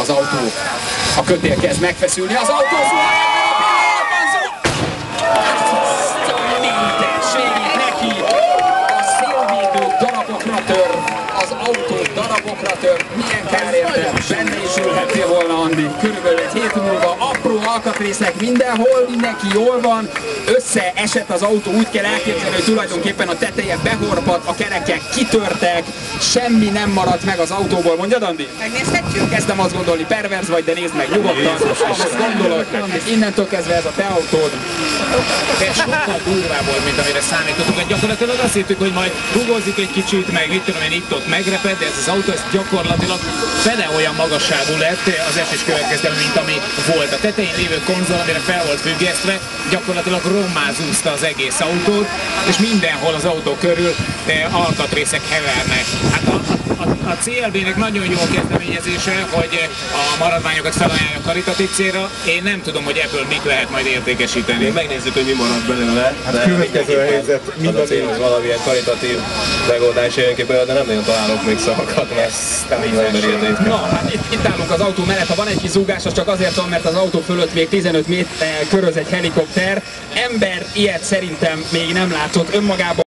az autó. A kötél kezd megfeszülni, az autó zuhan neki! A szélvédő darabokra tör, az autó darabokra tör. Milyen kár érte, benne is ülhettél volna, Andi. Körülbelül egy hét múlva apró alkatrészek mindenhol, mindenki jól van. Összeesett az autó, úgy kell elképzelni, hogy tulajdonképpen a teteje behorpadt, a kerekek kitörtek, semmi nem maradt meg az autóból. Mondjad, Andi? Megnézhetjük? Kezdem azt gondolni, perverz vagy, de nézd meg nyugodtan. Azt gondolod, innentől kezdve ez a te autód. De sokkal durvább volt, mint amire számítottunk. Hát gyakorlatilag azt hittük, hogy majd rugozik egy kicsit, meg mit tudom én, itt-ott megreped, de ez az autó ez gyakorlatilag fele olyan magasságú lett az esés következtében, mint ami volt. A tetején lévő konzol, amire fel volt függesztve, gyakorlatilag rommá zúzta az egész autót, és mindenhol az autó körül alkatrészek hevernek. Hát a CLB-nek nagyon jó kezdeményezése, hogy a maradványokat felajánlja karitatív célra. Én nem tudom, hogy ebből mit lehet majd értékesíteni. Még megnézzük, hogy mi marad belőle. Hát következő a helyzet, Az a cél, hogy valamilyen karitatív megoldás jön ki, de nem nagyon találok még szavakat, mert nem így emberi érték. Na, hát itt állunk az autó mellett, ha van egy kis zúgás, az csak azért van, mert az autó fölött még 15 méter köröz egy helikopter. Ember ilyet szerintem még nem látott önmagában.